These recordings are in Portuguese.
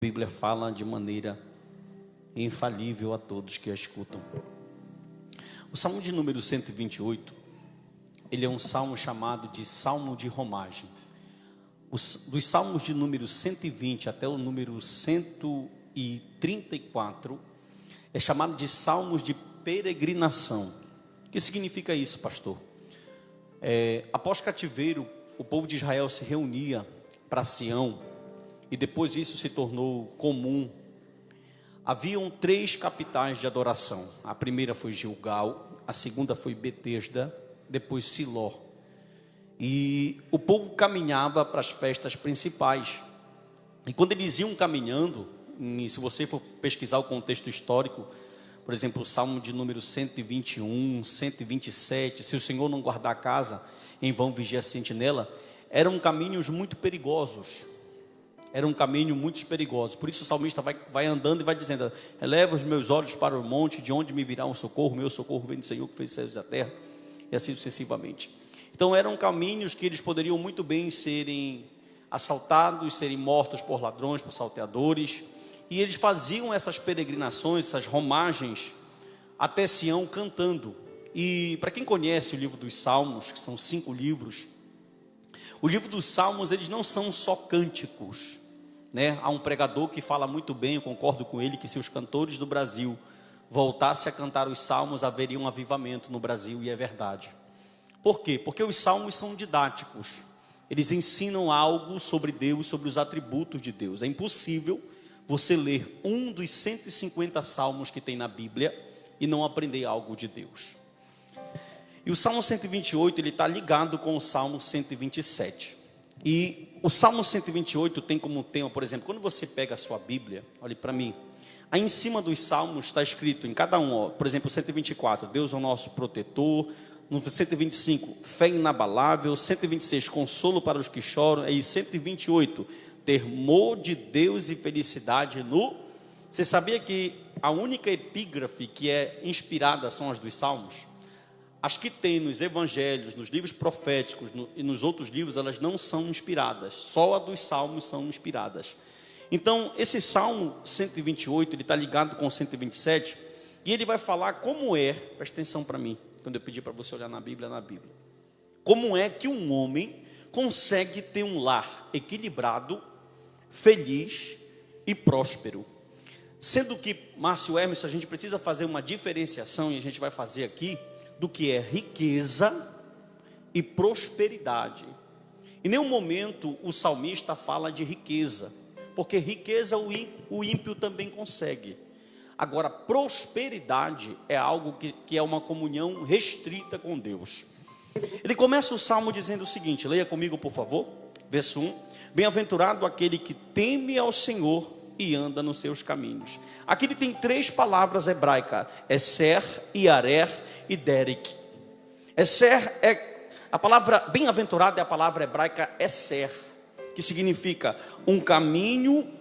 A Bíblia fala de maneira infalível a todos que a escutam. O Salmo de número 128, ele é um salmo chamado de Salmo de Romagem. Dos salmos de número 120 até o número 134, é chamado de salmos de peregrinação. O que significa isso, pastor? Após cativeiro, o povo de Israel se reunia para Sião, e depois isso se tornou comum. Haviam 3 capitais de adoração. A primeira foi Gilgal, a segunda foi Betesda, depois Siló. E o povo caminhava para as festas principais. E quando eles iam caminhando, e se você for pesquisar o contexto histórico, por exemplo, o Salmo de número 121, 127, se o Senhor não guardar a casa, em vão vigia a sentinela, eram caminhos muito perigosos. Era um caminho muito perigoso. Por isso o salmista vai andando e vai dizendo: eleva os meus olhos para o monte, de onde me virá um socorro, meu socorro vem do Senhor que fez os céus e a terra, e assim sucessivamente. Então eram caminhos que eles poderiam muito bem serem assaltados, serem mortos por ladrões, por salteadores, e eles faziam essas peregrinações, essas romagens até Sião cantando. E para quem conhece o livro dos Salmos, que são 5 livros, o livro dos Salmos, eles não são só cânticos, né? Há um pregador que fala muito bem, eu concordo com ele, que se os cantores do Brasil voltassem a cantar os Salmos, haveria um avivamento no Brasil, e é verdade. Por quê? Porque os Salmos são didáticos, eles ensinam algo sobre Deus, sobre os atributos de Deus. É impossível você ler um dos 150 Salmos que tem na Bíblia e não aprender algo de Deus. E o Salmo 128, ele está ligado com o Salmo 127. E o Salmo 128 tem como tema, por exemplo, quando você pega a sua Bíblia, olhe para mim, aí em cima dos Salmos está escrito em cada um, ó, por exemplo, 124, Deus é o nosso protetor. No 125, fé inabalável. 126, consolo para os que choram. E 128, temor de Deus e felicidade no... Você sabia que a única epígrafe que é inspirada são as dos Salmos? As que tem nos evangelhos, nos livros proféticos e nos outros livros, elas não são inspiradas. Só a dos Salmos são inspiradas. Então, esse Salmo 128, ele está ligado com o 127, e ele vai falar como é, presta atenção para mim, quando eu pedi para você olhar na Bíblia, como é que um homem consegue ter um lar equilibrado, feliz e próspero. Sendo que, Márcio Hermes, a gente precisa fazer uma diferenciação, e a gente vai fazer aqui, do que é riqueza e prosperidade. Em nenhum momento o salmista fala de riqueza, porque riqueza o ímpio também consegue. Agora, prosperidade é algo que é uma comunhão restrita com Deus. Ele começa o salmo dizendo o seguinte, leia comigo por favor, verso 1. Bem-aventurado aquele que teme ao Senhor e anda nos seus caminhos. Aqui ele tem 3 palavras hebraicas, Eser, Iarer e Derek. Eser a palavra bem-aventurado é a palavra hebraica Eser, que significa um caminho,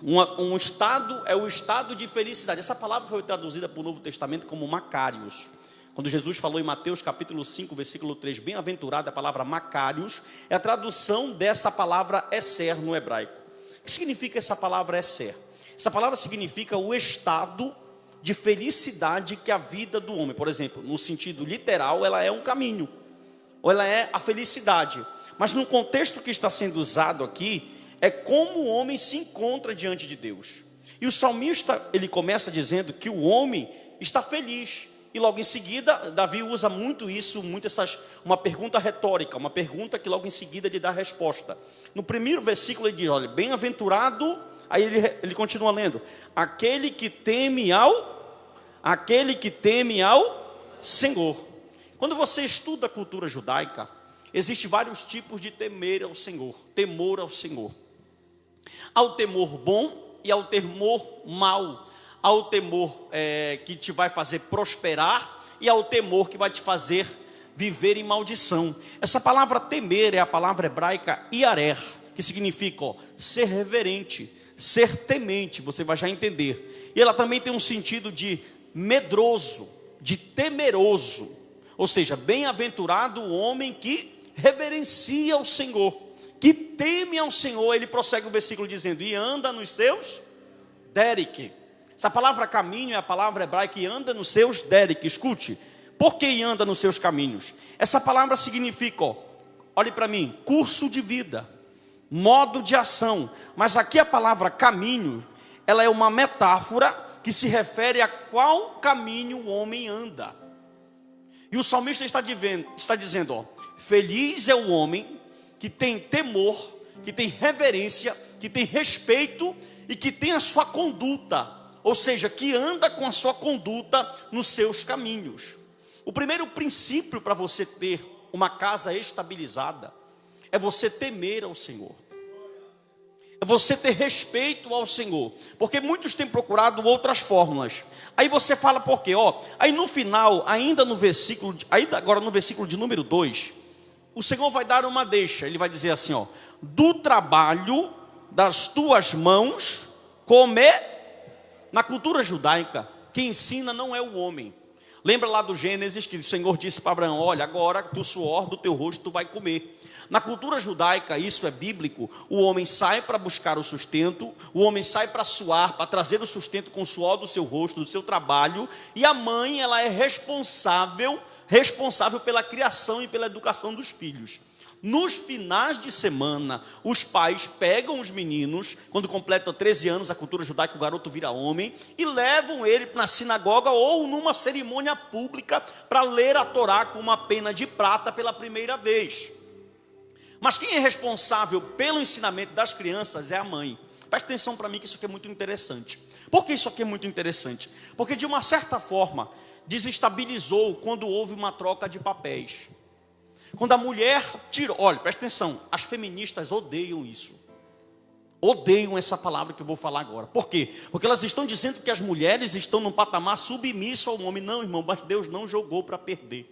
um estado, é o estado de felicidade. Essa palavra foi traduzida para o Novo Testamento como Macários. Quando Jesus falou em Mateus capítulo 5, versículo 3, bem-aventurado, a palavra Macários é a tradução dessa palavra Eser no hebraico. O que significa essa palavra Eser? Essa palavra significa o estado de felicidade que a vida do homem, por exemplo, no sentido literal, ela é um caminho, ou ela é a felicidade. Mas no contexto que está sendo usado aqui, é como o homem se encontra diante de Deus. E o salmista, ele começa dizendo que o homem está feliz. E logo em seguida, Davi usa muito isso, uma pergunta retórica, uma pergunta que logo em seguida ele dá a resposta. No primeiro versículo ele diz, olha, bem-aventurado, aí ele continua lendo, aquele que teme ao Senhor. Quando você estuda a cultura judaica, existem vários tipos de temor ao Senhor. Há o temor bom e há o temor mau. Há o temor que te vai fazer prosperar e há o temor que vai te fazer viver em maldição. Essa palavra temer é a palavra hebraica iarer, que significa ser reverente, ser temente, você vai já entender. E ela também tem um sentido de medroso, de temeroso. Ou seja, bem-aventurado o homem que reverencia o Senhor, que teme ao Senhor. Ele prossegue o versículo dizendo, e anda nos seus derek. Essa palavra caminho é a palavra hebraica que anda nos seus derek. Escute, por que anda nos seus caminhos? Essa palavra significa, ó, olhe para mim, curso de vida, modo de ação. Mas aqui a palavra caminho, ela é uma metáfora que se refere a qual caminho o homem anda. E o salmista está dizendo, ó, feliz é o homem que tem temor, que tem reverência, que tem respeito e que tem a sua conduta, ou seja, que anda com a sua conduta nos seus caminhos. O primeiro princípio para você ter uma casa estabilizada é você temer ao Senhor. É você ter respeito ao Senhor, porque muitos têm procurado outras fórmulas. Aí você fala por quê? Ó, aí no final, ainda agora no versículo de número 2, o Senhor vai dar uma deixa. Ele vai dizer assim, ó, do trabalho das tuas mãos comer. Na cultura judaica, quem ensina não é o homem. Lembra lá do Gênesis que o Senhor disse para Abraão, olha, agora do suor do teu rosto tu vai comer. Na cultura judaica, isso é bíblico, o homem sai para buscar o sustento, o homem sai para suar, para trazer o sustento com o suor do seu rosto, do seu trabalho, e a mãe, ela é responsável pela criação e pela educação dos filhos. Nos finais de semana, os pais pegam os meninos, quando completam 13 anos, a cultura judaica, o garoto vira homem, e levam ele na sinagoga ou numa cerimônia pública para ler a Torá com uma pena de prata pela primeira vez. Mas quem é responsável pelo ensinamento das crianças é a mãe. Presta atenção para mim que isso aqui é muito interessante. Por que isso aqui é muito interessante? Porque de uma certa forma, desestabilizou quando houve uma troca de papéis. Quando a mulher tirou, olha, presta atenção, as feministas odeiam isso. Odeiam essa palavra que eu vou falar agora. Por quê? Porque elas estão dizendo que as mulheres estão num patamar submisso ao homem. Não, irmão, mas Deus não jogou para perder.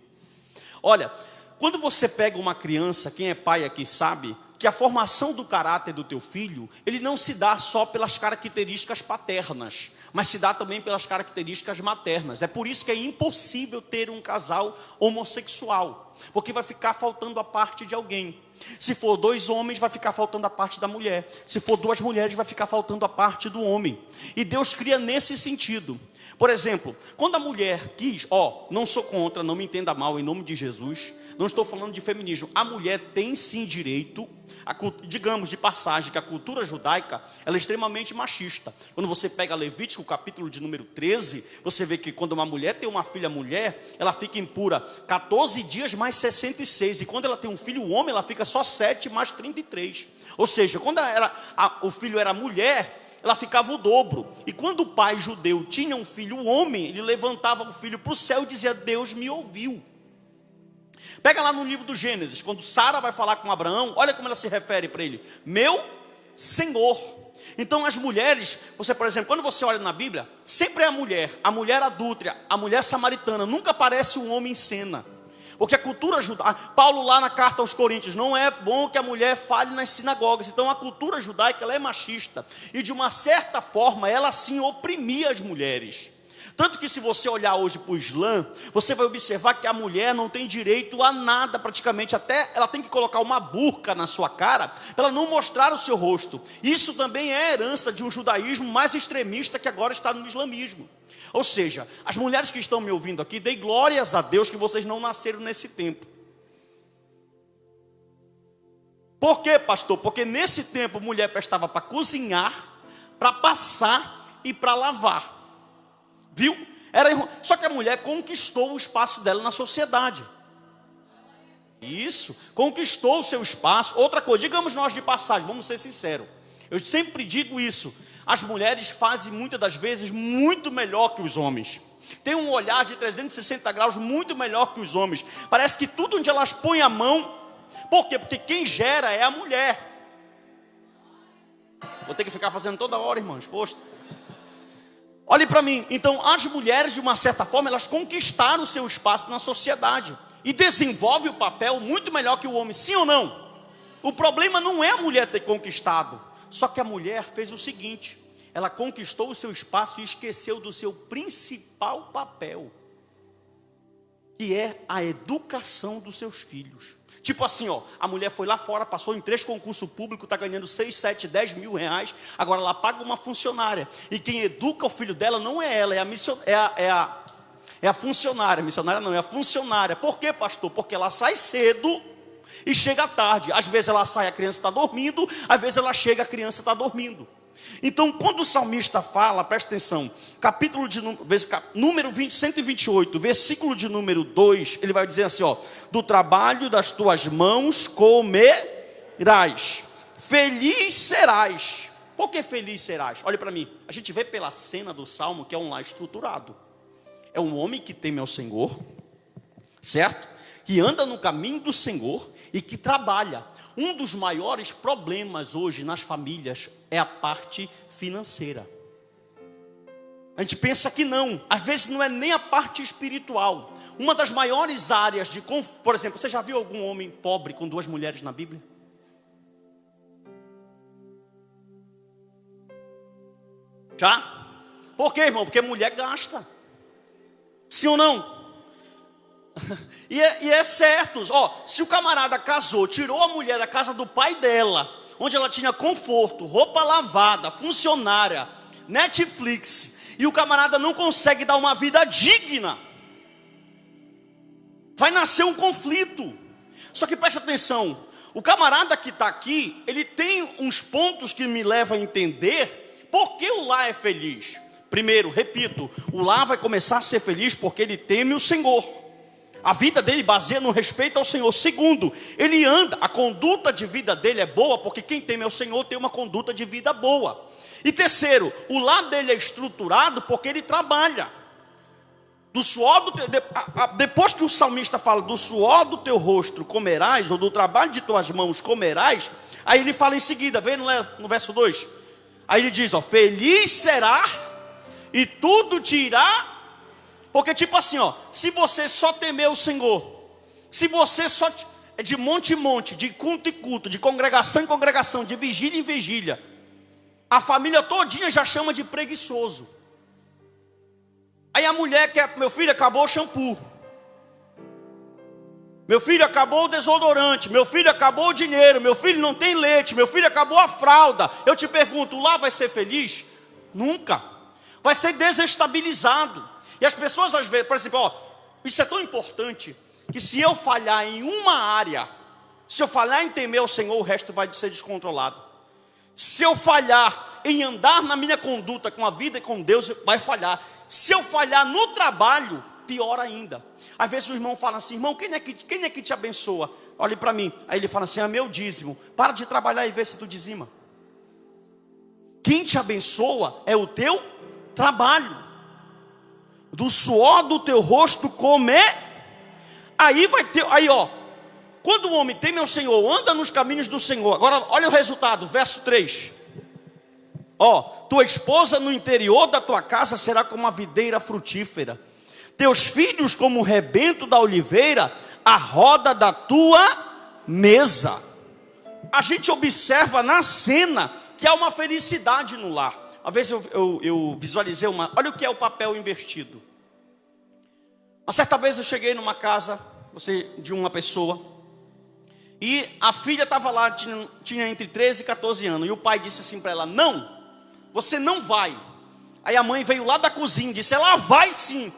Olha, quando você pega uma criança, quem é pai aqui sabe, que a formação do caráter do teu filho, ele não se dá só pelas características paternas, mas se dá também pelas características maternas. É por isso que é impossível ter um casal homossexual, porque vai ficar faltando a parte de alguém. Se for 2 homens, vai ficar faltando a parte da mulher. Se for 2 mulheres, vai ficar faltando a parte do homem. E Deus cria nesse sentido. Por exemplo, quando a mulher quis, não sou contra, não me entenda mal, em nome de Jesus, não estou falando de feminismo. A mulher tem sim direito, digamos de passagem, que a cultura judaica, ela é extremamente machista. Quando você pega Levítico, capítulo de número 13, você vê que quando uma mulher tem uma filha mulher, ela fica impura 14 dias mais 66. E quando ela tem um filho homem, ela fica só 7 mais 33. Ou seja, quando o filho era mulher, ela ficava o dobro. E quando o pai judeu tinha um filho homem, ele levantava o filho para o céu e dizia, Deus me ouviu. Pega lá no livro do Gênesis, quando Sara vai falar com Abraão, olha como ela se refere para ele, meu Senhor. Então as mulheres, você por exemplo, quando você olha na Bíblia, sempre é a mulher adúltera, a mulher samaritana, nunca aparece um homem em cena. Porque a cultura judaica, Paulo lá na carta aos Coríntios, não é bom que a mulher fale nas sinagogas. Então a cultura judaica, ela é machista. E de uma certa forma, ela sim oprimia as mulheres. Tanto que se você olhar hoje para o Islã, você vai observar que a mulher não tem direito a nada praticamente. Até ela tem que colocar uma burca na sua cara, para ela não mostrar o seu rosto. Isso também é herança de um judaísmo mais extremista que agora está no islamismo. Ou seja, as mulheres que estão me ouvindo aqui, dei glórias a Deus que vocês não nasceram nesse tempo. Por quê, pastor? Porque nesse tempo, mulher prestava para cozinhar, para passar e para lavar. Viu? Só que a mulher conquistou o espaço dela na sociedade. Isso, conquistou o seu espaço. Outra coisa, digamos nós de passagem, vamos ser sinceros. Eu sempre digo isso. As mulheres fazem muitas das vezes muito melhor que os homens. Tem um olhar de 360 graus muito melhor que os homens. Parece que tudo onde elas põem a mão. Por quê? Porque quem gera é a mulher. Vou ter que ficar fazendo toda hora, irmãos. Poxa. Olhe para mim. Então, as mulheres, de uma certa forma, elas conquistaram o seu espaço na sociedade. E desenvolvem o papel muito melhor que o homem. Sim ou não? O problema não é a mulher ter conquistado. Só que a mulher fez o seguinte. Ela conquistou o seu espaço e esqueceu do seu principal papel, que é a educação dos seus filhos. Tipo assim, ó, a mulher foi lá fora, passou em 3 concursos públicos, está ganhando 6, 7, 10 mil reais, agora ela paga uma funcionária, e quem educa o filho dela não é ela, é a funcionária. Missionária não, é a funcionária. Por quê, pastor? Porque ela sai cedo e chega tarde. Às vezes ela sai, a criança está dormindo, às vezes ela chega, a criança está dormindo. Então, quando o salmista fala, presta atenção, capítulo de número 128, versículo de número 2, ele vai dizer assim, ó: do trabalho das tuas mãos comerás, feliz serás. Por que feliz serás? Olha para mim, a gente vê pela cena do salmo que é um lar estruturado. É um homem que teme ao Senhor, certo? Que anda no caminho do Senhor e que trabalha. Um dos maiores problemas hoje nas famílias é a parte financeira. A gente pensa que não, às vezes não é nem a parte espiritual. Uma das maiores áreas de, por exemplo, você já viu algum homem pobre com 2 mulheres na Bíblia? Já? Por quê, irmão? Porque mulher gasta. Sim ou não? E é certo, ó, se o camarada casou, tirou a mulher da casa do pai dela, onde ela tinha conforto, roupa lavada, funcionária, Netflix, e o camarada não consegue dar uma vida digna, vai nascer um conflito. Só que presta atenção, o camarada que está aqui, ele tem uns pontos que me levam a entender por que o lar é feliz. Primeiro, repito, o lar vai começar a ser feliz porque ele teme o Senhor. A vida dele baseia no respeito ao Senhor. Segundo, ele anda, a conduta de vida dele é boa, porque quem teme ao Senhor tem uma conduta de vida boa. E terceiro, o lar dele é estruturado porque ele trabalha. Do suor depois que o salmista fala do suor do teu rosto comerás, ou do trabalho de tuas mãos comerás, aí ele fala em seguida, vem no verso 2, aí ele diz, ó, feliz será e tudo te irá. Porque tipo assim, ó, se você só temer o Senhor, se você só de monte em monte, de culto em culto, de congregação em congregação, de vigília em vigília, a família todinha já chama de preguiçoso. Aí a mulher quer, meu filho, acabou o shampoo, meu filho, acabou o desodorante, meu filho, acabou o dinheiro, meu filho, não tem leite, meu filho, acabou a fralda. Eu te pergunto, lá vai ser feliz? Nunca. Vai ser desestabilizado. E as pessoas às vezes, por exemplo, ó, isso é tão importante, que se eu falhar em uma área, se eu falhar em temer ao Senhor, o resto vai ser descontrolado. Se eu falhar em andar na minha conduta com a vida e com Deus, vai falhar. Se eu falhar no trabalho, pior ainda. Às vezes o irmão fala assim, irmão, quem é que te abençoa? Olhe para mim. Aí ele fala assim, é meu dízimo. Para de trabalhar e vê se tu dizima. Quem te abençoa é o teu trabalho. Do suor do teu rosto comer. Aí vai ter, aí ó, quando o homem teme ao Senhor, anda nos caminhos do Senhor. Agora olha o resultado, verso 3. Ó, tua esposa no interior da tua casa será como uma videira frutífera, teus filhos como o rebento da oliveira, a roda da tua mesa. A gente observa na cena que há uma felicidade no lar. Uma vez eu visualizei olha o que é o papel invertido. Uma certa vez eu cheguei numa casa de uma pessoa, e a filha estava lá, tinha entre 13 e 14 anos, e o pai disse assim para ela, não, você não vai. Aí a mãe veio lá da cozinha e disse, ela vai sim.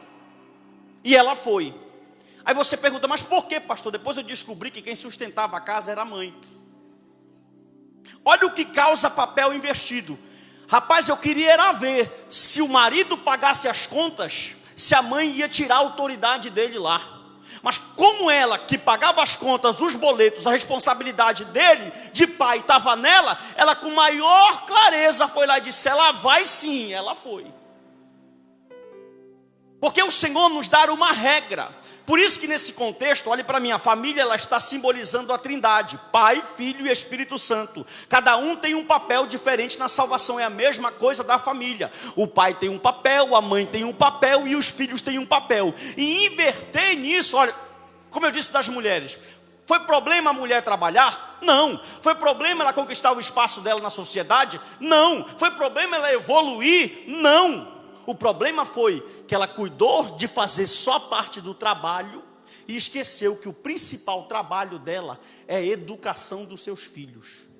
E ela foi. Aí você pergunta, mas por que, pastor? Depois eu descobri que quem sustentava a casa era a mãe. Olha o que causa papel invertido. Rapaz, eu queria era ver se o marido pagasse as contas, se a mãe ia tirar a autoridade dele lá. Mas como ela que pagava as contas, os boletos, a responsabilidade dele, de pai, estava nela, ela com maior clareza foi lá e disse, ela vai sim, ela foi. Porque o Senhor nos dá uma regra. Por isso que nesse contexto, olhe para mim, a família ela está simbolizando a Trindade, Pai, Filho e Espírito Santo. Cada um tem um papel diferente na salvação, é a mesma coisa da família. O pai tem um papel, a mãe tem um papel e os filhos têm um papel. E inverter nisso, olha, como eu disse das mulheres, foi problema a mulher trabalhar? Não. Foi problema ela conquistar o espaço dela na sociedade? Não. Foi problema ela evoluir? Não. O problema foi que ela cuidou de fazer só parte do trabalho e esqueceu que o principal trabalho dela é a educação dos seus filhos.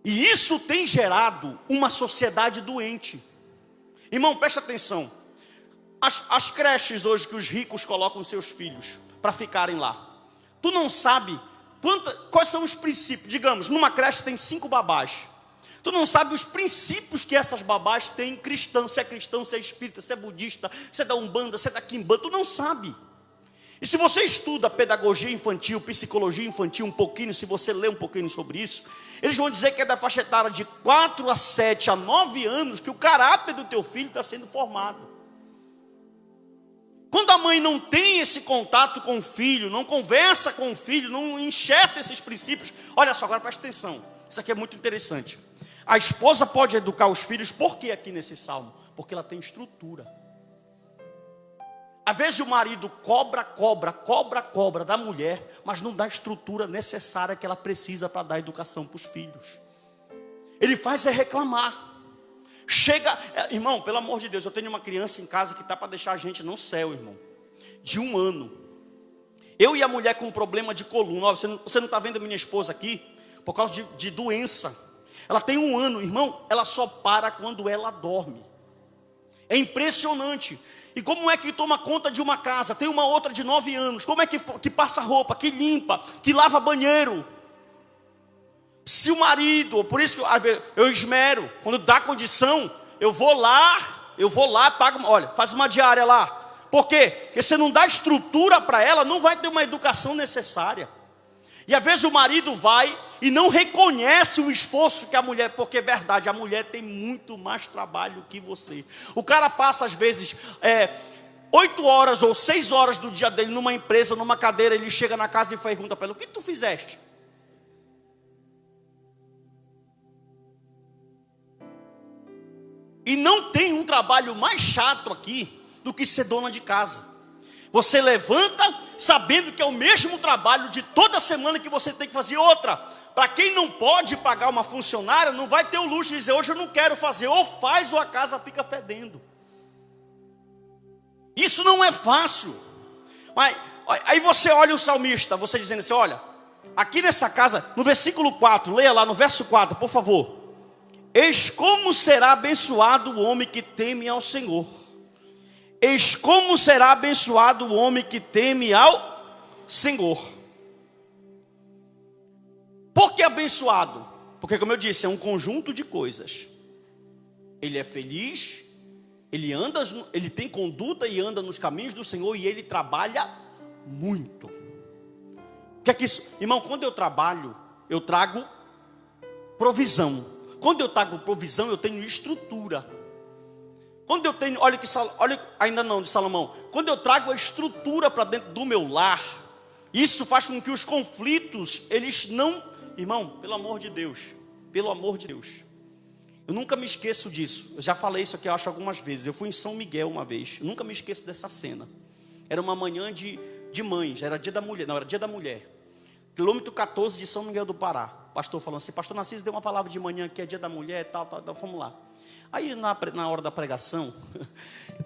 E isso tem gerado uma sociedade doente. Irmão, presta atenção. As creches hoje que os ricos colocam seus filhos para ficarem lá. Tu não sabe quais são os princípios. Digamos, numa creche tem 5 babás. Tu não sabe os princípios que essas babás têm cristão. Se é espírita, se é budista, se é da Umbanda, se é da Quimbanda. Tu não sabe. E se você estuda pedagogia infantil, psicologia infantil um pouquinho, se você lê um pouquinho sobre isso, eles vão dizer que é da faixa etária de 4 a 7 a 9 anos que o caráter do teu filho está sendo formado. Quando a mãe não tem esse contato com o filho, não conversa com o filho, não enxerga esses princípios. Olha só, agora presta atenção. Isso aqui é muito interessante. A esposa pode educar os filhos, por que aqui nesse salmo? Porque ela tem estrutura. Às vezes o marido cobra da mulher, mas não dá a estrutura necessária que ela precisa para dar educação para os filhos. Ele faz é reclamar. Irmão, pelo amor de Deus, eu tenho uma criança em casa que está para deixar a gente no céu, irmão. De 1 ano. Eu e a mulher com um problema de coluna. Você não está vendo a minha esposa aqui? Por causa de doença. Ela tem 1 ano, irmão. Ela só para quando ela dorme. É impressionante. E como é que toma conta de uma casa? Tem uma outra de 9 anos. Como é que passa roupa, que limpa, que lava banheiro? Se o marido, por isso que eu esmero, quando dá condição, eu vou lá, pago, olha, faz uma diária lá. Por quê? Porque você não dá estrutura para ela, não vai ter uma educação necessária. E às vezes o marido vai e não reconhece o esforço que a mulher, porque é verdade, a mulher tem muito mais trabalho que você. O cara passa às vezes 8 horas ou 6 horas do dia dele numa empresa, numa cadeira, ele chega na casa e pergunta para ela, o que tu fizeste? E não tem um trabalho mais chato aqui do que ser dona de casa. Você levanta sabendo que é o mesmo trabalho de toda semana que você tem que fazer outra. Para quem não pode pagar uma funcionária, não vai ter o luxo de dizer, hoje eu não quero fazer. Ou faz ou a casa fica fedendo. Isso não é fácil. Mas, aí você olha o salmista, você dizendo assim, olha, aqui nessa casa, no versículo 4, leia lá no verso 4, por favor. Eis como será abençoado o homem que teme ao Senhor. Eis como será abençoado o homem que teme ao Senhor. Por que abençoado? Porque, como eu disse, é um conjunto de coisas. Ele é feliz, ele tem conduta e anda nos caminhos do Senhor e ele trabalha muito. O que é que isso? Irmão, quando eu trabalho, eu trago provisão. Quando eu trago provisão, eu tenho estrutura. Quando eu tenho, ainda não, de Salomão. Quando eu trago a estrutura para dentro do meu lar, isso faz com que os conflitos, eles não, irmão, pelo amor de Deus, eu nunca me esqueço disso. Eu já falei isso aqui, eu acho, algumas vezes. Eu fui em São Miguel uma vez, eu nunca me esqueço dessa cena. Era uma manhã de mães, era dia da mulher. Quilômetro 14 de São Miguel do Pará. O pastor falou assim, pastor Narciso deu uma palavra de manhã que é dia da mulher, tal, vamos lá. Aí na hora da pregação,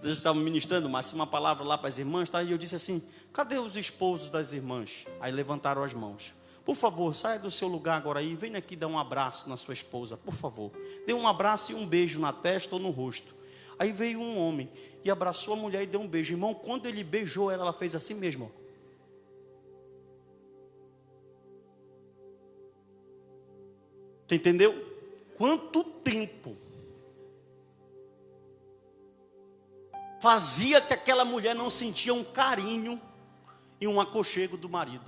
eu estava ministrando, mas uma palavra lá para as irmãs, tá? E eu disse assim, cadê os esposos das irmãs? Aí levantaram as mãos. Por favor, saia do seu lugar agora aí, venha aqui dar um abraço na sua esposa, por favor. Dê um abraço e um beijo na testa ou no rosto. Aí veio um homem e abraçou a mulher e deu um beijo. Irmão, quando ele beijou ela, ela fez assim mesmo. Você entendeu? Quanto tempo fazia que aquela mulher não sentia um carinho e um aconchego do marido?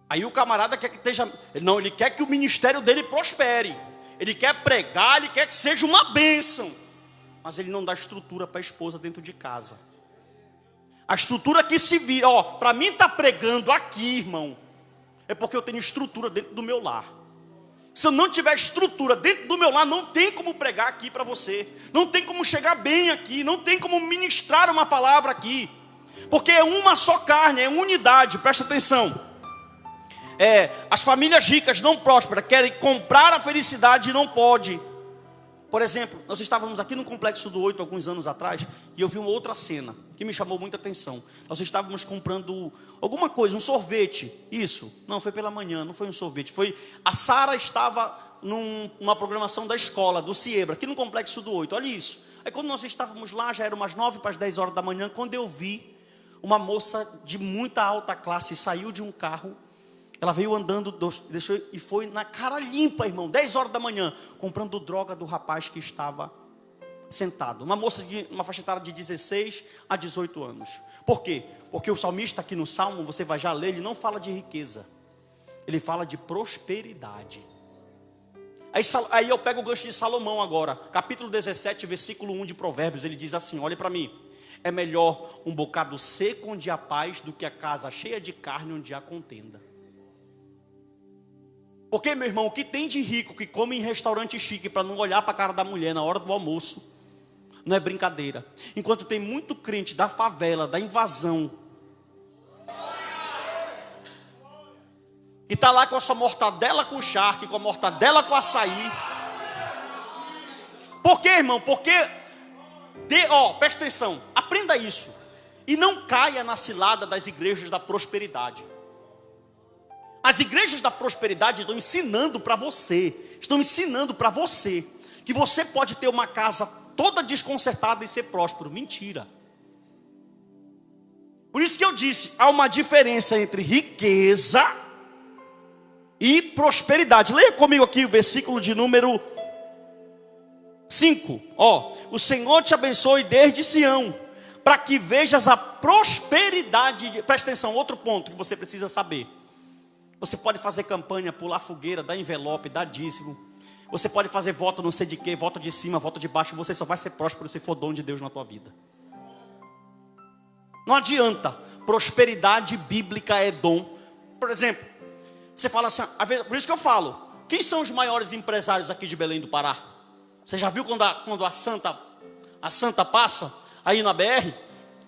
Aí o camarada quer que esteja, não, ele quer que o ministério dele prospere. Ele quer pregar, ele quer que seja uma bênção. Mas ele não dá estrutura para a esposa dentro de casa. A estrutura que se vira, para mim estar pregando aqui, irmão, é porque eu tenho estrutura dentro do meu lar. Se eu não tiver estrutura dentro do meu lar, não tem como pregar aqui para você. Não tem como chegar bem aqui. Não tem como ministrar uma palavra aqui. Porque é uma só carne, é unidade, presta atenção. As famílias ricas não prosperam, querem comprar a felicidade e não pode. Por exemplo, nós estávamos aqui no Complexo do 8 alguns anos atrás, e eu vi uma outra cena que me chamou muita atenção. Nós estávamos comprando alguma coisa, um sorvete. Isso, não, foi pela manhã, não foi um sorvete. A Sara estava numa programação da escola, do Ciebra, aqui no Complexo do 8, olha isso. Aí quando nós estávamos lá, já eram umas 9 para as 10 horas da manhã, quando eu vi uma moça de muita alta classe, saiu de um carro, ela veio andando, deixou, e foi na cara limpa, irmão, 10 horas da manhã, comprando droga do rapaz que estava sentado. Uma moça de uma faixa etária de 16 a 18 anos. Por quê? Porque o salmista aqui no Salmo, você vai já ler, ele não fala de riqueza. Ele fala de prosperidade. Aí eu pego o gancho de Salomão agora. Capítulo 17, versículo 1 de Provérbios. Ele diz assim, olha para mim. É melhor um bocado seco onde há paz do que a casa cheia de carne onde há contenda. Porque, meu irmão, o que tem de rico que come em restaurante chique para não olhar para a cara da mulher na hora do almoço, não é brincadeira. Enquanto tem muito crente da favela, da invasão, que está lá com a sua mortadela com charque, com a mortadela com açaí. Por quê, irmão? Porque, presta atenção, aprenda isso. E não caia na cilada das igrejas da prosperidade. As igrejas da prosperidade estão ensinando para você, que você pode ter uma casa toda desconcertada e ser próspero. Mentira. Por isso que eu disse, há uma diferença entre riqueza e prosperidade. Leia comigo aqui o versículo de número 5. O Senhor te abençoe desde Sião, para que vejas a prosperidade. Presta atenção, outro ponto que você precisa saber. Você pode fazer campanha, pular fogueira, dar envelope, dar dízimo. Você pode fazer voto não sei de quê, voto de cima, voto de baixo. Você só vai ser próspero se for dom de Deus na tua vida. Não adianta. Prosperidade bíblica é dom. Por exemplo, você fala assim, por isso que eu falo, quem são os maiores empresários aqui de Belém do Pará? Você já viu quando a Santa passa aí na BR?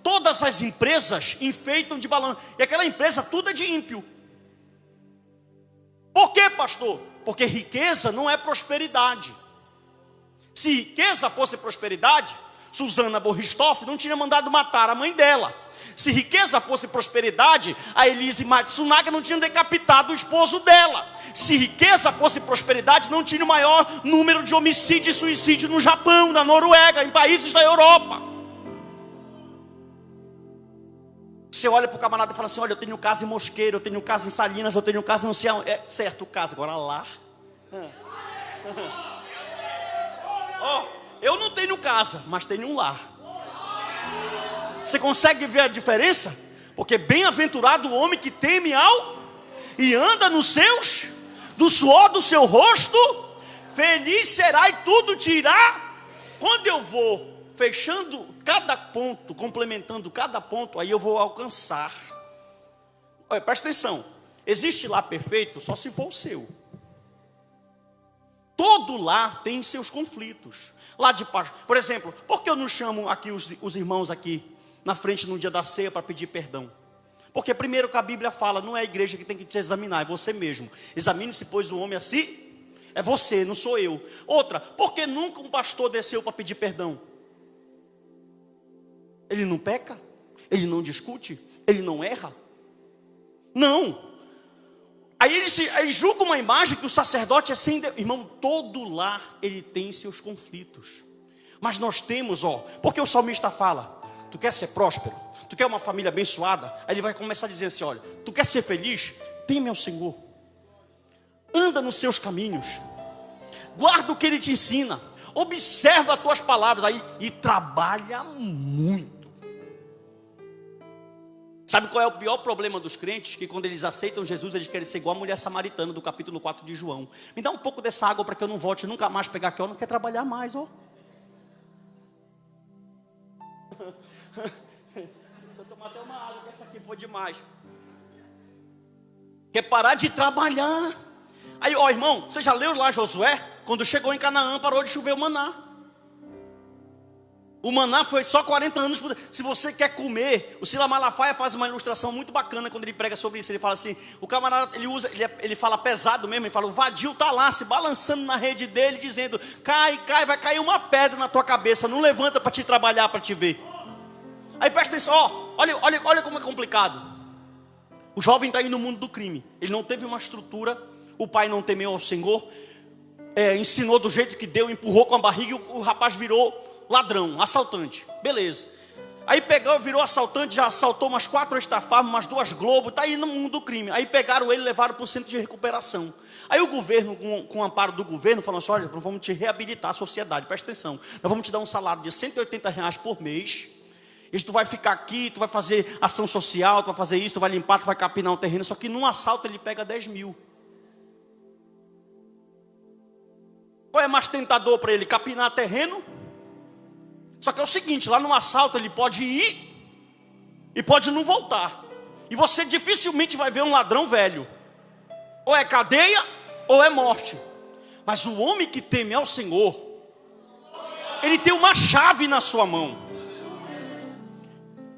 Todas as empresas enfeitam de balão. E aquela empresa tudo é de ímpio. Por quê, pastor? Porque riqueza não é prosperidade. Se riqueza fosse prosperidade, Susana von Richthofen não tinha mandado matar a mãe dela. Se riqueza fosse prosperidade, a Elise Matsunaga não tinha decapitado o esposo dela. Se riqueza fosse prosperidade, não tinha o maior número de homicídio e suicídio no Japão, na Noruega, em países da Europa. Você olha para o camarada e fala assim, olha, eu tenho casa em Mosqueiro, eu tenho casa em Salinas, eu tenho casa não sei aonde. É certo, casa, agora lá. Eu não tenho casa, mas tenho um lar. Você consegue ver a diferença? Porque bem-aventurado o homem que teme ao e anda nos seus, do suor do seu rosto, feliz será e tudo te irá. Quando eu vou fechando cada ponto, complementando cada ponto, aí eu vou alcançar. Olha, presta atenção. Existe lar perfeito só se for o seu. Todo lar tem seus conflitos. Lá de paz. Por exemplo, por que eu não chamo aqui os irmãos aqui na frente no dia da ceia para pedir perdão? Porque primeiro que a Bíblia fala, não é a igreja que tem que te examinar, é você mesmo. Examine-se, pois, o homem assim. É você, não sou eu. Outra, por que nunca um pastor desceu para pedir perdão? Ele não peca? Ele não discute? Ele não erra? Não. Aí ele julga uma imagem que o sacerdote é sem... Irmão, todo lar ele tem seus conflitos. Mas nós temos, porque o salmista fala, tu quer ser próspero? Tu quer uma família abençoada? Aí ele vai começar a dizer assim, olha, tu quer ser feliz? Teme ao Senhor. Anda nos seus caminhos. Guarda o que Ele te ensina. Observa as tuas palavras aí e trabalha muito. Sabe qual é o pior problema dos crentes? Que quando eles aceitam Jesus, eles querem ser igual a mulher samaritana do capítulo 4 de João. Me dá um pouco dessa água para que eu não volte nunca mais pegar aqui. Eu não quero trabalhar mais, Vou tomar até uma água, que essa aqui foi demais. Quer parar de trabalhar. Aí, irmão, você já leu lá Josué? Quando chegou em Canaã, parou de chover o maná. O maná foi só 40 anos. Se você quer comer, o Silas Malafaia faz uma ilustração muito bacana quando ele prega sobre isso. Ele fala assim, o camarada, ele fala pesado mesmo, ele fala, o vadio está lá se balançando na rede dele, dizendo, cai, vai cair uma pedra na tua cabeça, não levanta para te trabalhar, para te ver. Aí presta atenção, olha como é complicado. O jovem está aí no mundo do crime, ele não teve uma estrutura, o pai não temeu ao Senhor, ensinou do jeito que deu, empurrou com a barriga e o rapaz virou ladrão, assaltante, beleza. Aí pegou, virou assaltante, já assaltou umas 4 estafarmas, umas 2 Globo, está aí no mundo do crime. Aí pegaram ele e levaram para o centro de recuperação. Aí o governo, com o amparo do governo, falou assim, olha, vamos te reabilitar a sociedade, presta atenção. Nós vamos te dar um salário de R$ 180 por mês. E tu vai ficar aqui, tu vai fazer ação social, tu vai fazer isso, tu vai limpar, tu vai capinar o terreno. Só que num assalto ele pega 10 mil. Qual é mais tentador para ele? Capinar terreno? Só que é o seguinte, lá no assalto ele pode ir e pode não voltar. E você dificilmente vai ver um ladrão velho. Ou é cadeia ou é morte. Mas o homem que teme ao Senhor, ele tem uma chave na sua mão.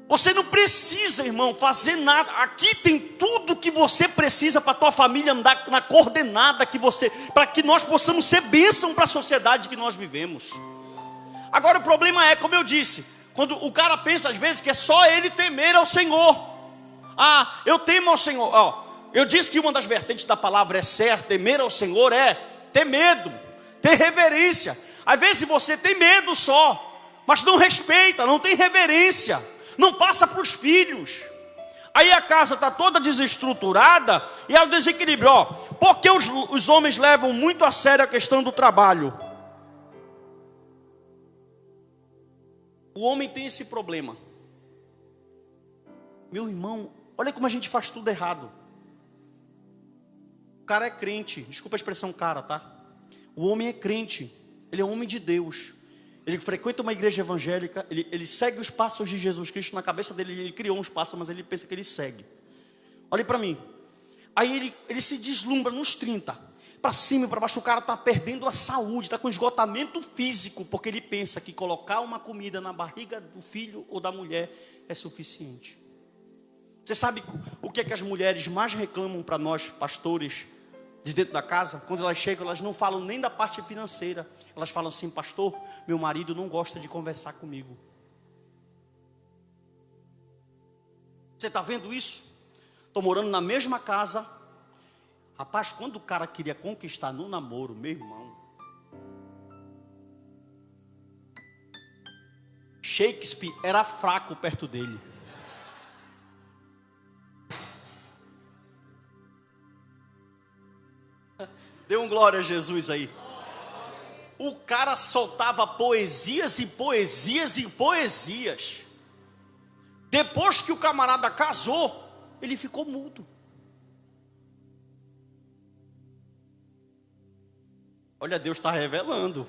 Você não precisa, irmão, fazer nada. Aqui tem tudo que você precisa para a tua família andar na coordenada que você, para que nós possamos ser bênção para a sociedade que nós vivemos. Agora o problema é, como eu disse, quando o cara pensa às vezes que é só ele temer ao Senhor. Ah, eu temo ao Senhor. Eu disse que uma das vertentes da palavra é ser, temer ao Senhor é ter medo, ter reverência. Às vezes você tem medo só, mas não respeita, não tem reverência, não passa para os filhos. Aí a casa está toda desestruturada e há o desequilíbrio. Porque os homens levam muito a sério a questão do trabalho. O homem tem esse problema. Meu irmão, olha como a gente faz tudo errado. O cara é crente, desculpa a expressão cara, tá? O homem é crente, ele é um homem de Deus. Ele frequenta uma igreja evangélica, ele segue os passos de Jesus Cristo. Na cabeça dele, ele criou uns passos, mas ele pensa que ele segue. Olhe para mim. Aí ele se deslumbra nos 30. Para cima e para baixo, o cara está perdendo a saúde, está com esgotamento físico, porque ele pensa que colocar uma comida na barriga do filho ou da mulher é suficiente. Você sabe o que é que as mulheres mais reclamam para nós, pastores, de dentro da casa? Quando elas chegam, elas não falam nem da parte financeira. Elas falam assim, pastor, meu marido não gosta de conversar comigo. Você está vendo isso? Estou morando na mesma casa. Rapaz, quando o cara queria conquistar no namoro, meu irmão, Shakespeare era fraco perto dele. Dê um glória a Jesus aí. O cara soltava poesias e poesias e poesias. Depois que o camarada casou, ele ficou mudo. Olha, Deus está revelando.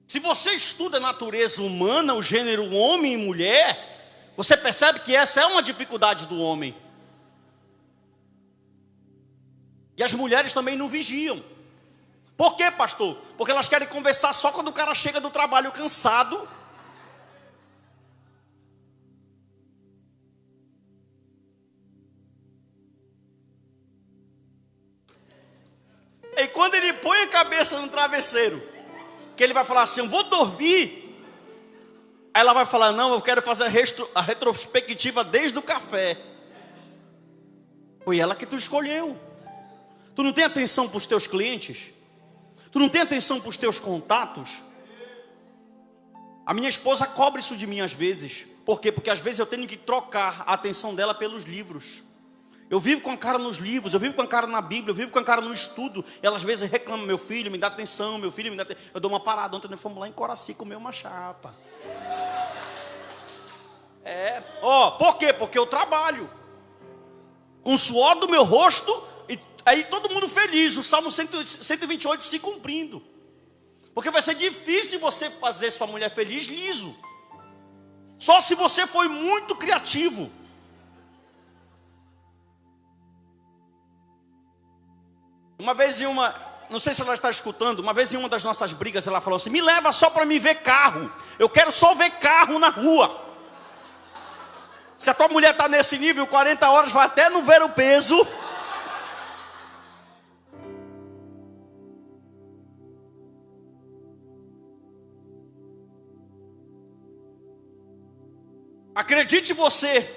Se você estuda a natureza humana, o gênero homem e mulher, você percebe que essa é uma dificuldade do homem. E as mulheres também não vigiam. Por quê, pastor? Porque elas querem conversar só quando o cara chega do trabalho cansado. E quando ele põe a cabeça no travesseiro, que ele vai falar assim, eu vou dormir. Aí ela vai falar, não, eu quero fazer a retrospectiva desde o café. Foi ela que tu escolheu. Tu não tem atenção para os teus clientes? Tu não tem atenção para os teus contatos? A minha esposa cobra isso de mim às vezes. Por quê? Porque às vezes eu tenho que trocar a atenção dela pelos livros. Eu vivo com a cara nos livros, eu vivo com a cara na Bíblia, eu vivo com a cara no estudo. E ela às vezes reclama, meu filho, me dá atenção, meu filho, me dá atenção. Eu dou uma parada, ontem nós fomos lá em Coraci comer uma chapa. Por quê? Porque eu trabalho. Com o suor do meu rosto, e aí todo mundo feliz, o Salmo 128 se cumprindo. Porque vai ser difícil você fazer sua mulher feliz liso. Só se você foi muito criativo. Uma vez em uma não sei se ela está escutando, uma vez em uma das nossas brigas ela falou assim: me leva só para me ver carro, eu quero só ver carro na rua. Se a tua mulher está nesse nível, 40 horas vai até não ver o peso. Acredite você,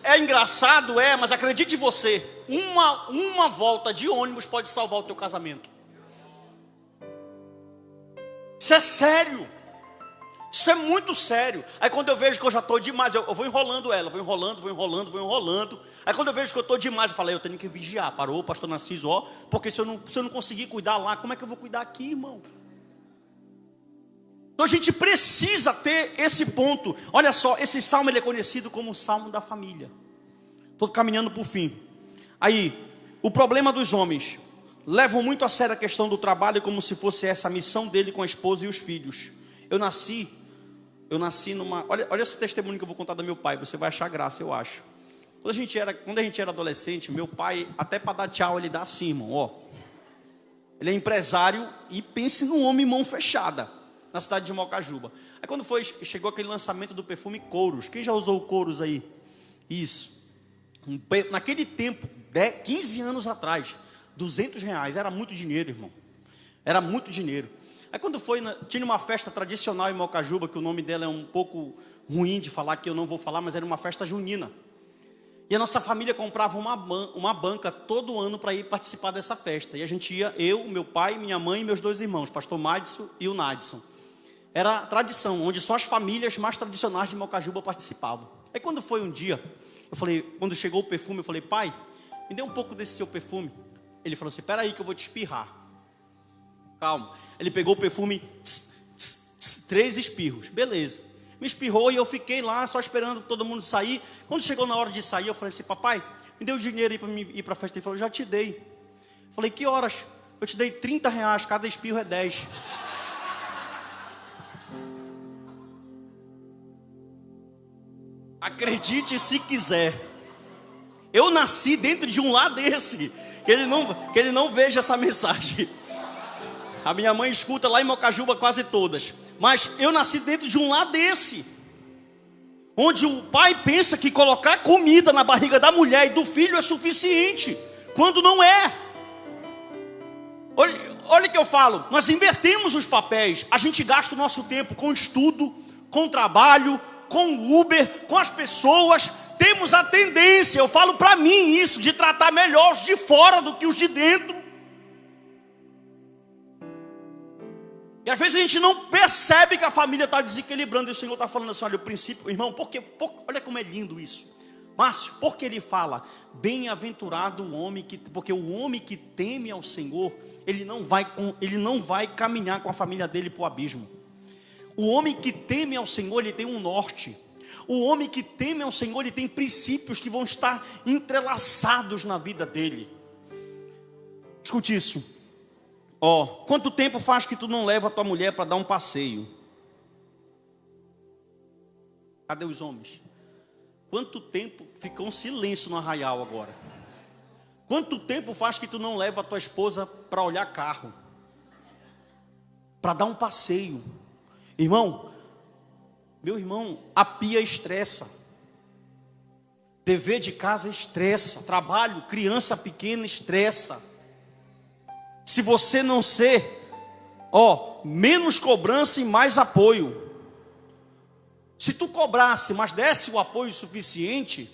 é engraçado, mas acredite você, uma volta de ônibus pode salvar o teu casamento. Isso é sério, isso é muito sério. Aí quando eu vejo que eu já estou demais, eu vou enrolando ela, vou enrolando. Aí quando eu vejo que eu estou demais, eu falo: eu tenho que vigiar. Parou, pastor Narciso, porque se eu não conseguir cuidar lá, como é que eu vou cuidar aqui, irmão? Então a gente precisa ter esse ponto. Olha só, esse salmo ele é conhecido como o salmo da família. Estou caminhando para o fim. Aí, o problema dos homens: levam muito a sério a questão do trabalho, como se fosse essa a missão dele com a esposa e os filhos. Eu nasci numa... Olha esse testemunho que eu vou contar do meu pai, você vai achar graça, eu acho. Quando a gente era adolescente, meu pai, até para dar tchau, ele dá assim, irmão, Ele é empresário e pense num homem mão fechada, na cidade de Mocajuba. Aí quando chegou aquele lançamento do perfume Couros. Quem já usou o Couros aí? Isso. Naquele tempo, 15 anos atrás, R$200 era muito dinheiro, irmão. Era muito dinheiro. Aí quando tinha uma festa tradicional em Mocajuba, que o nome dela é um pouco ruim de falar, que eu não vou falar, mas era uma festa junina. E a nossa família comprava uma banca todo ano para ir participar dessa festa. E a gente ia, eu, meu pai, minha mãe e meus 2 irmãos, pastor Madison e o Nadson. Era a tradição, onde só as famílias mais tradicionais de Mocajuba participavam. Aí quando foi um dia, quando chegou o perfume, eu falei: pai, me dê um pouco desse seu perfume. Ele falou assim: espera aí que eu vou te espirrar. Calma. Ele pegou o perfume, 3 espirros, beleza. Me espirrou e eu fiquei lá só esperando todo mundo sair. Quando chegou na hora de sair, eu falei assim: papai, me dê o dinheiro aí para mim ir para a festa. Ele falou: já te dei. Eu falei: que horas? Eu te dei R$30, cada espirro é 10. Acredite se quiser, eu nasci dentro de um lar desse, que ele não veja essa mensagem. A minha mãe escuta lá em Mocajuba quase todas, mas eu nasci dentro de um lar desse, onde o pai pensa que colocar comida na barriga da mulher e do filho é suficiente, quando não é. Olha o que eu falo, nós invertemos os papéis. A gente gasta o nosso tempo com estudo, com trabalho, com o Uber, com as pessoas. Temos a tendência, eu falo para mim isso, de tratar melhor os de fora do que os de dentro. E às vezes a gente não percebe que a família está desequilibrando. E o Senhor está falando assim: olha, o princípio, irmão, olha como é lindo isso. Márcio, porque ele fala: bem-aventurado o homem porque o homem que teme ao Senhor, ele não vai caminhar com a família dele para o abismo. O homem que teme ao Senhor, ele tem um norte. O homem que teme ao Senhor, ele tem princípios que vão estar entrelaçados na vida dele. Escute isso. Quanto tempo faz que tu não leva a tua mulher para dar um passeio? Cadê os homens? Quanto tempo, ficou um silêncio no arraial agora. Quanto tempo faz que tu não leva a tua esposa para olhar carro? Para dar um passeio? Meu irmão, a pia estressa. Dever de casa estressa. Trabalho, criança pequena estressa. Se você não ser, menos cobrança e mais apoio. Se tu cobrasse, mas desse o apoio suficiente,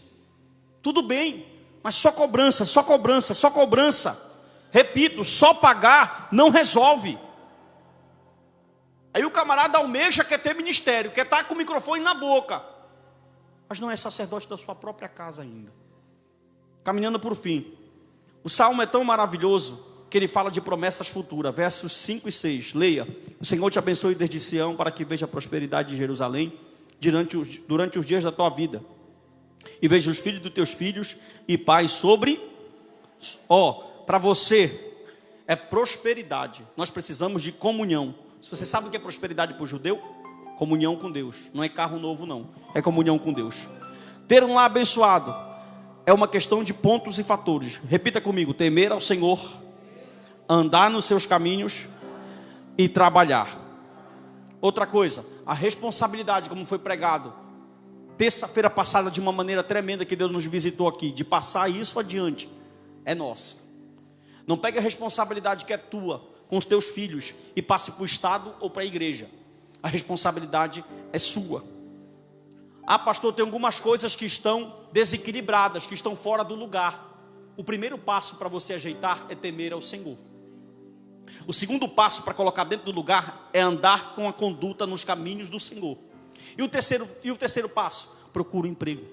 tudo bem. Mas só cobrança, só cobrança, só cobrança. Repito, só pagar não resolve. Aí o camarada almeja, quer ter ministério, quer estar com o microfone na boca, mas não é sacerdote da sua própria casa ainda. Caminhando por fim, o salmo é tão maravilhoso que ele fala de promessas futuras, versos 5 e 6. Leia: o Senhor te abençoe desde Sião, para que veja a prosperidade de Jerusalém durante os dias da tua vida, e veja os filhos dos teus filhos, e paz sobre... para você é prosperidade. Nós precisamos de comunhão. Se você sabe o que é prosperidade para o judeu, comunhão com Deus. Não é carro novo não, é comunhão com Deus. Ter um lar abençoado é uma questão de pontos e fatores. Repita comigo: temer ao Senhor, andar nos seus caminhos e trabalhar. Outra coisa, a responsabilidade, como foi pregado terça-feira passada de uma maneira tremenda que Deus nos visitou aqui, de passar isso adiante, é nossa. Não pegue a responsabilidade que é tua com os teus filhos e passe para o Estado ou para a igreja. A responsabilidade é sua. Ah, pastor, tem algumas coisas que estão desequilibradas, que estão fora do lugar. O primeiro passo para você ajeitar é temer ao Senhor. O segundo passo para colocar dentro do lugar é andar com a conduta nos caminhos do Senhor. E o terceiro passo, procura um emprego.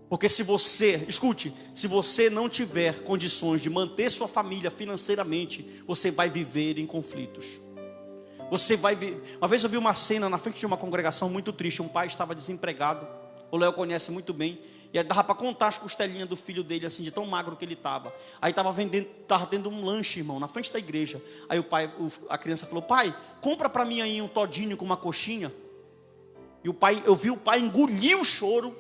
Porque se você não tiver condições de manter sua família financeiramente, você vai viver em conflitos. Uma vez eu vi uma cena na frente de uma congregação muito triste. Um pai estava desempregado. O Léo conhece muito bem. E aí dava para contar as costelinhas do filho dele, assim, de tão magro que ele estava. Aí estava tendo um lanche, irmão, na frente da igreja. Aí a criança falou: pai, compra para mim aí um todinho com uma coxinha. E eu vi o pai engolir o choro,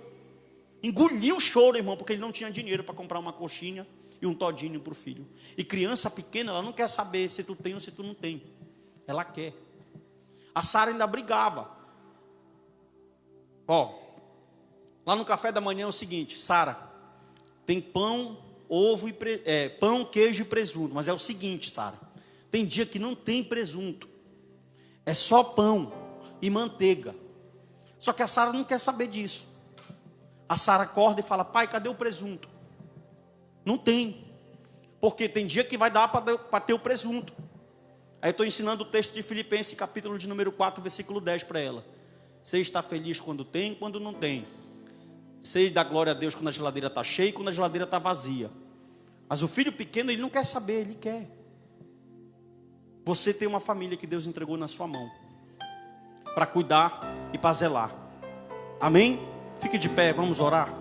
irmão, porque ele não tinha dinheiro para comprar uma coxinha e um todinho para o filho. E criança pequena, ela não quer saber se tu tem ou se tu não tem. Ela quer. A Sara ainda brigava. Lá no café da manhã é o seguinte: Sara, tem pão, ovo pão, queijo e presunto. Mas é o seguinte, Sara, tem dia que não tem presunto, é só pão e manteiga. Só que a Sara não quer saber disso. A Sara acorda e fala: pai, cadê o presunto? Não tem. Porque tem dia que vai dar para ter o presunto. Aí eu estou ensinando o texto de Filipenses, capítulo de número 4, versículo 10 para ela. Você está feliz quando tem e quando não tem. Você dá glória a Deus quando a geladeira está cheia e quando a geladeira está vazia. Mas o filho pequeno, ele não quer saber, ele quer. Você tem uma família que Deus entregou na sua mão, para cuidar e para zelar. Amém? Fique de pé, vamos orar.